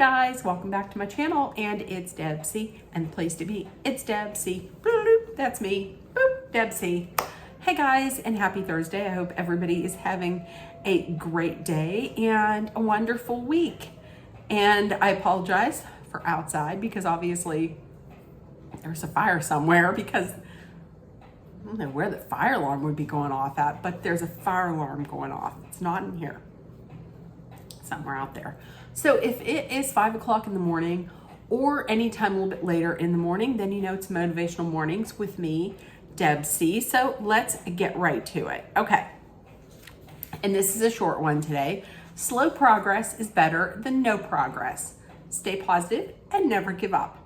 guys, welcome back to my channel, and it's Deb C, and the place to be, it's Deb C. That's me, Deb C. Hey guys, and happy Thursday. I hope everybody is having a great day and a wonderful week. And I apologize for outside because obviously there's a fire somewhere, because I don't know where the fire alarm would be going off at, but there's a fire alarm going off. It's not in here, somewhere out there. So if it is 5 o'clock in the morning or anytime a little bit later in the morning, then you know it's Motivational Mornings with me, Deb C. So let's get right to it. Okay. And this is a short one today. Slow progress is better than no progress. Stay positive and never give up.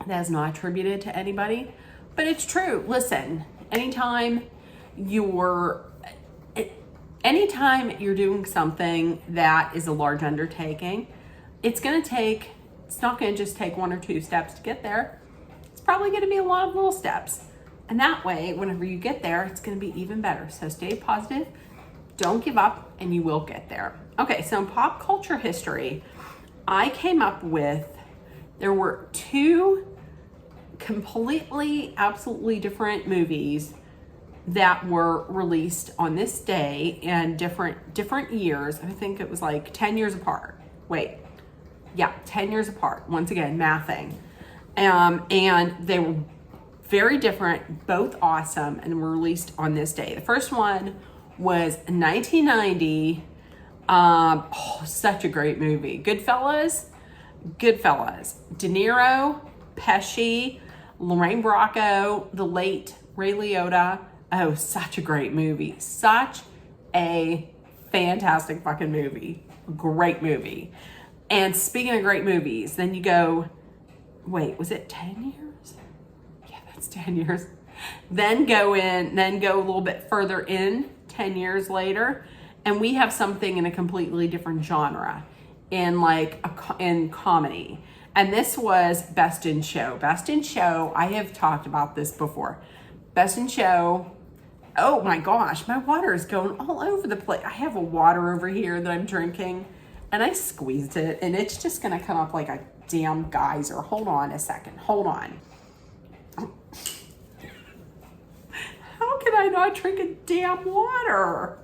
That is not attributed to anybody, but it's true. Listen, anytime you're doing something that is a large undertaking, it's not going to just take one or two steps to get there. It's probably going to be a lot of little steps. And that way, whenever you get there, it's going to be even better. So stay positive, don't give up, and you will get there. Okay, so in pop culture history, I came up with, there were two completely, absolutely different movies that were released on this day and different years. I think it was like 10 years apart. 10 years apart. Once again, mathing. And they were very different, both awesome, and were released on this day. The first one was 1990. Such a great movie. Goodfellas. De Niro, Pesci, Lorraine Bracco, the late Ray Liotta. Oh, such a great movie. Such a fantastic fucking movie. Great movie. And speaking of great movies, then you go, wait, was it 10 years? Yeah, that's 10 years. Then go a little bit further in, 10 years later, and we have something in a completely different genre, in comedy. And this was Best in Show. Best in Show, I have talked about this before. Best in Show. Oh my gosh, my water is going all over the place. I have a water over here that I'm drinking, and I squeezed it, and it's just gonna come up like a damn geyser. Hold on a second, hold on. How can I not drink a damn water?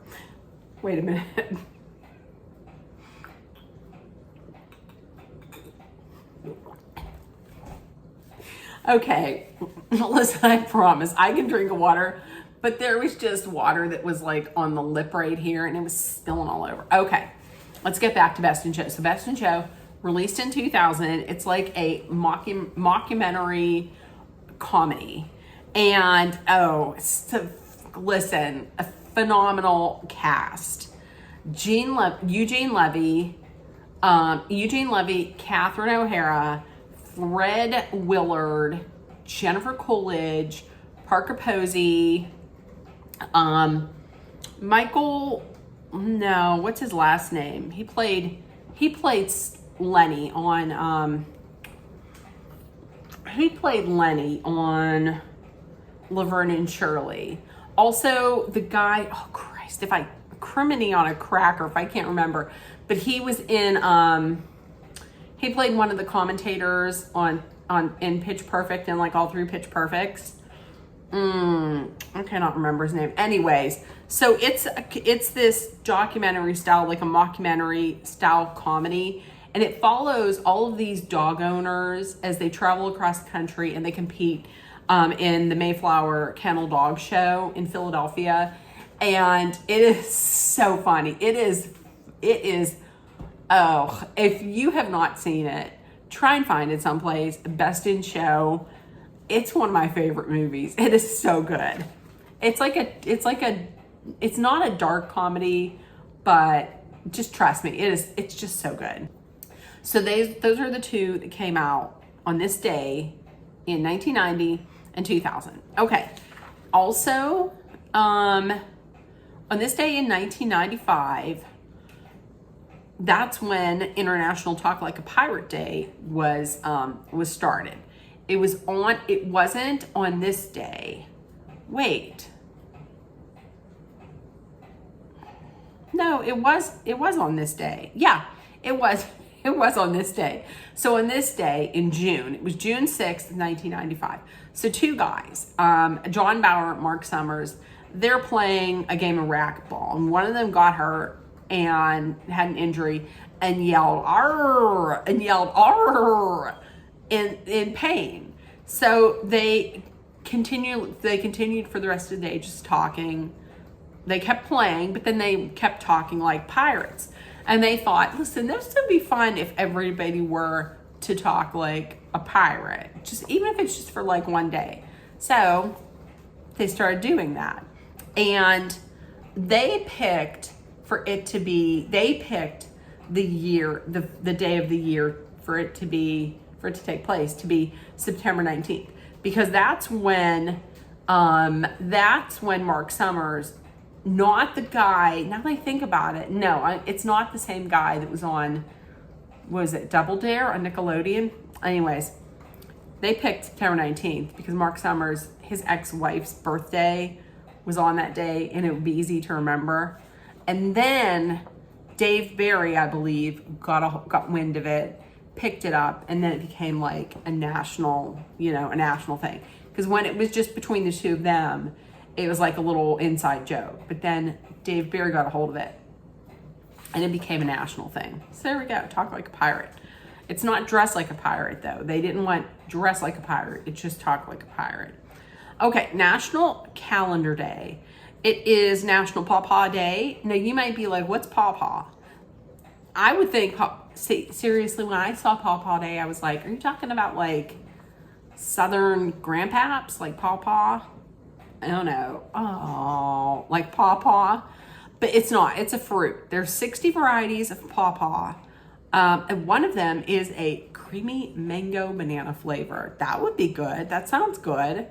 Wait a minute. Okay, listen, I promise I can drink water, but there was just water that was like on the lip right here, and it was spilling all over. Okay, let's get back to Best in Show. So Best in Show, released in 2000. It's like a mockumentary comedy. And listen, a phenomenal cast. Eugene Levy, Catherine O'Hara, Fred Willard, Jennifer Coolidge, Parker Posey, what's his last name? He played Lenny on Laverne and Shirley. Also the guy, oh Christ, Criminy on a Cracker, if I can't remember, but he was in, he played one of the commentators in Pitch Perfect, and like all three Pitch Perfects. I cannot remember his name. Anyways, so it's this documentary style, like a mockumentary style comedy, and it follows all of these dog owners as they travel across the country and they compete in the Mayflower Kennel Dog Show in Philadelphia. And it is so funny. It is, if you have not seen it, try and find it someplace. Best in Show. It's one of my favorite movies. It is so good. It's not a dark comedy, but just trust me, it's just so good. So those are the two that came out on this day in 1990 and 2000. Okay. Also, on this day in 1995, that's when International Talk Like a Pirate Day was started. It wasn't on this day. Wait. No, it was on this day. Yeah, it was. It was on this day. So on this day in June, it was June 6th, 1995. So two guys, John Bauer, Mark Summers, they're playing a game of racquetball, and one of them got hurt and had an injury and yelled "arr" and yelled "arr" in pain. So they continued for the rest of the day just talking. They kept playing, but then they kept talking like pirates. And they thought, listen, this would be fun if everybody were to talk like a pirate, just even if it's just for like one day. So they started doing that. And they picked the year, the day of the year for it to take place to be September 19th, because that's when Mark Summers, not the guy, now that I think about it, no, it's not the same guy that was on, was it Double Dare on Nickelodeon? Anyways, they picked September 19th because Mark Summers, his ex-wife's birthday was on that day, and it would be easy to remember. And then Dave Barry, I believe, got wind of it, picked it up, and then it became like a national thing. Because when it was just between the two of them, it was like a little inside joke. But then Dave Barry got a hold of it, and it became a national thing. So there we go, talk like a pirate. It's not dress like a pirate, though. They didn't want dress like a pirate. It's just talk like a pirate. Okay, National Calendar Day. It is National Pawpaw Day. Now, you might be like, what's pawpaw? I would think, seriously, when I saw Pawpaw Day, I was like, are you talking about like Southern grandpaps, like pawpaw? I don't know. Oh, like pawpaw. But it's not. It's a fruit. There's 60 varieties of pawpaw. And one of them is a creamy mango banana flavor. That would be good. That sounds good.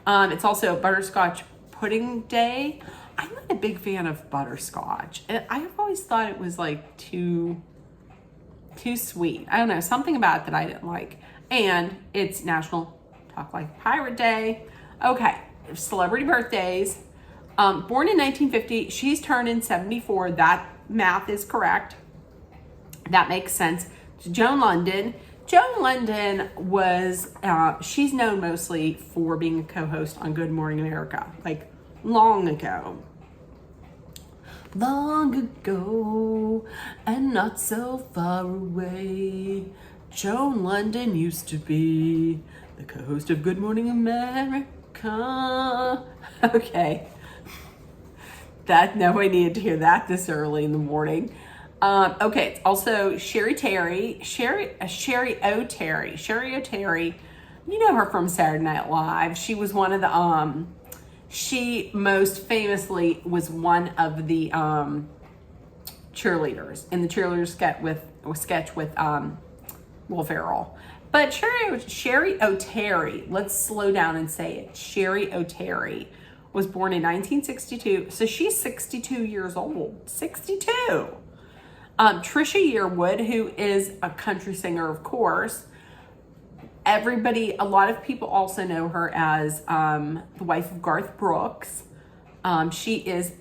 It's also Butterscotch Pudding Day. I'm not a big fan of butterscotch. I've always thought it was like too sweet. I don't know, something about it that I didn't like. And it's National Talk Like a Pirate Day. Okay, celebrity birthdays. Born in 1950, she's turning 74. That math is correct. That makes sense. Joan London. Joan London was, she's known mostly for being a co-host on Good Morning America, like long ago. Long ago, and not so far away, Joan London used to be the co-host of Good Morning America. Okay. Nobody needed to hear that this early in the morning. Okay, it's also Sherry O'Terry. You know her from Saturday Night Live. She was one of the, she most famously was one of the cheerleaders in the cheerleader sketch with Will Ferrell. But Sherry O'Terry, let's slow down and say it. Sherry O'Terry was born in 1962, so she's 62 years old. 62. Trisha Yearwood, who is a country singer, of course. A lot of people also know her as the wife of Garth Brooks. She is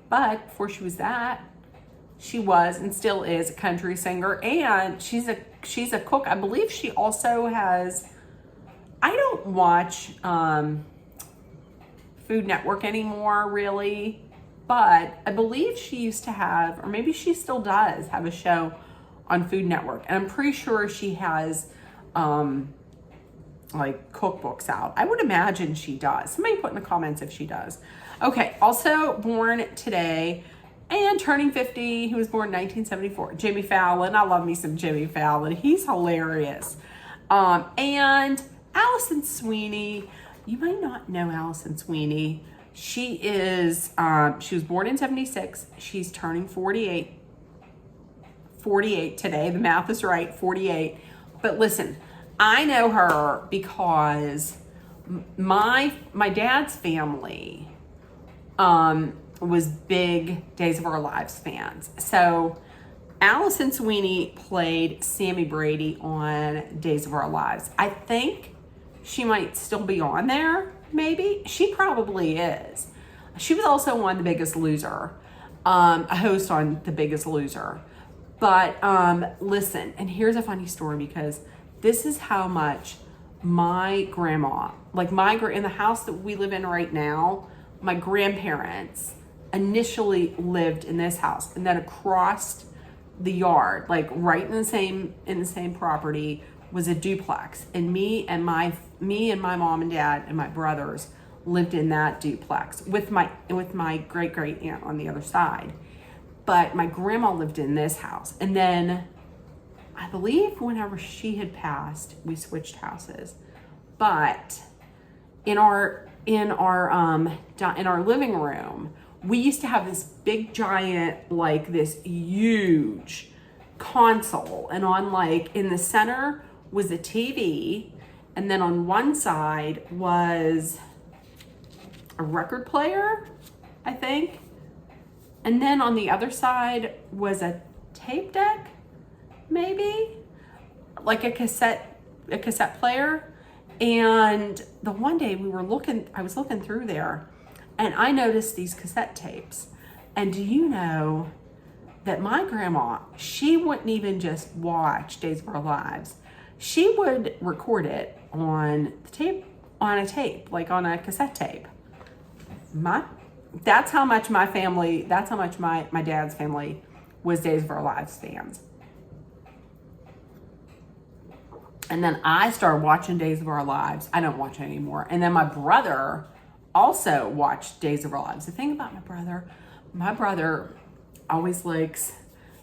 but before she was that, she was and still is a country singer, and she's a cook. I believe she also has, I don't watch Food Network anymore, really. But I believe she used to have, or maybe she still does, have a show on Food Network. And I'm pretty sure she has like cookbooks out. I would imagine she does. Somebody put in the comments if she does. Okay, also born today and turning 50, he was born in 1974. Jimmy Fallon. I love me some Jimmy Fallon. He's hilarious. And Allison Sweeney. You might not know Allison Sweeney. She was born in 76. She's turning 48 today. The math is right, 48. But listen, I know her because my dad's family was big Days of Our Lives fans. So Allison Sweeney played Sammy Brady on Days of Our Lives. I think she might still be on there. Maybe. She probably is. She was also on The Biggest Loser, a host on The Biggest Loser. But listen, and here's a funny story, because this is how much my grandma, like in the house that we live in right now, my grandparents initially lived in this house, and then across the yard, like right in the same property, was a duplex, and me and my mom and dad and my brothers lived in that duplex with my great aunt on the other side. But my grandma lived in this house, and then I believe whenever she had passed, we switched houses. But in our living room, we used to have this big giant, like this huge console, and on like in the center was a TV, and then on one side was a record player, I think. And then on the other side was a tape deck, maybe, like a cassette player. And the one day I was looking through there, and I noticed these cassette tapes. And do you know that my grandma, she wouldn't even just watch Days of Our Lives. She would record it on a tape, like on a cassette tape. That's how much my dad's family was Days of Our Lives fans. And then I started watching Days of Our Lives. I don't watch it anymore. And then my brother also watched Days of Our Lives. The thing about my brother always likes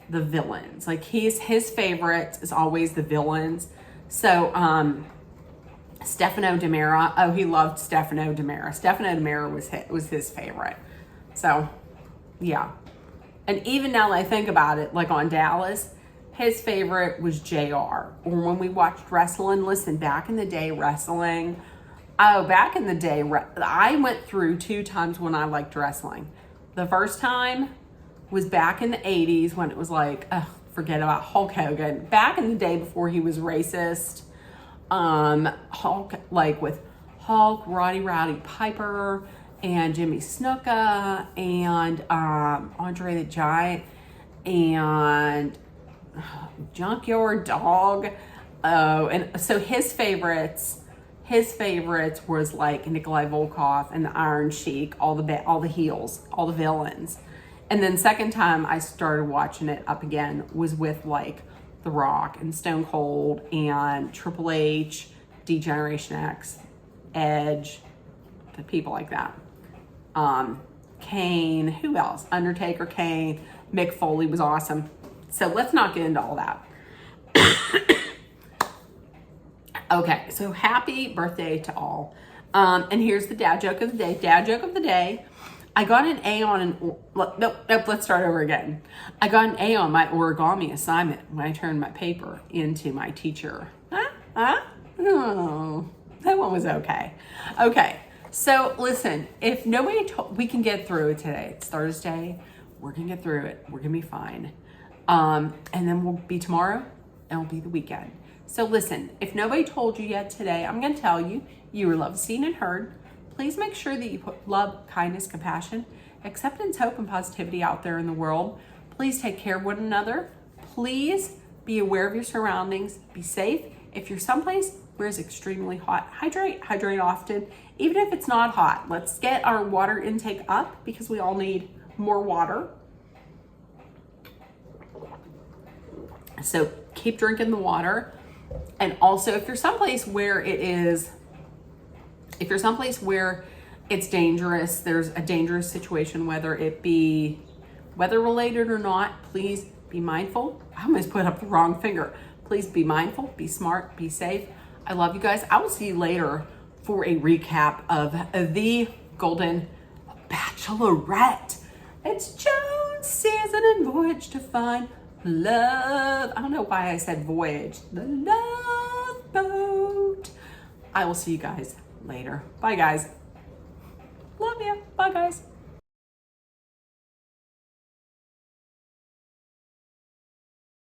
the villains. Like his favorite is always the villains. So Stefano DiMera. Oh, he loved Stefano DiMera. Stefano DiMera was his favorite. So, yeah. And even now that I think about it, like on Dallas, his favorite was JR. Or when we watched wrestling, listen, back in the day, wrestling. Oh, back in the day, I went through 2 times when I liked wrestling. The first time was back in the 80s when it was like, forget about Hulk Hogan. Back in the day before he was racist. Hulk, like with Hulk, Rowdy Piper, and Jimmy Snuka, and Andre the Giant, and Junkyard Dog. Oh, and so his favorites was like Nikolai Volkov and the Iron Sheik, all the heels, all the villains. And then second time I started watching it up again was with like The Rock and Stone Cold and Triple H, D-Generation X, Edge, the people like that. Kane, who else? Undertaker, Kane, Mick Foley was awesome. So let's not get into all that. Okay, so happy birthday to all. And here's the dad joke of the day. Dad joke of the day. I got an A on nope, let's start over again. I got an A on my origami assignment when I turned my paper into my teacher. Oh, that one was okay. Okay, so listen, if nobody we can get through it today. It's Thursday. We're going to get through it. We're going to be fine. And then we'll be tomorrow, and it'll be the weekend. So listen, if nobody told you yet today, I'm going to tell you, you are loved, seen, and heard. Please make sure that you put love, kindness, compassion, acceptance, hope, and positivity out there in the world. Please take care of one another. Please be aware of your surroundings. Be safe. If you're someplace where it's extremely hot, hydrate often. Even if it's not hot, let's get our water intake up because we all need more water. So keep drinking the water. And also, if you're someplace where it's dangerous, there's a dangerous situation, whether it be weather related or not, please be mindful. I almost put up the wrong finger. Please be mindful, be smart, be safe. I love you guys. I will see you later for a recap of The Golden Bachelorette. It's Jones season and voyage to find love. I don't know why I said voyage. The love boat. I will see you guys later. Bye, guys. Love you. Bye, guys.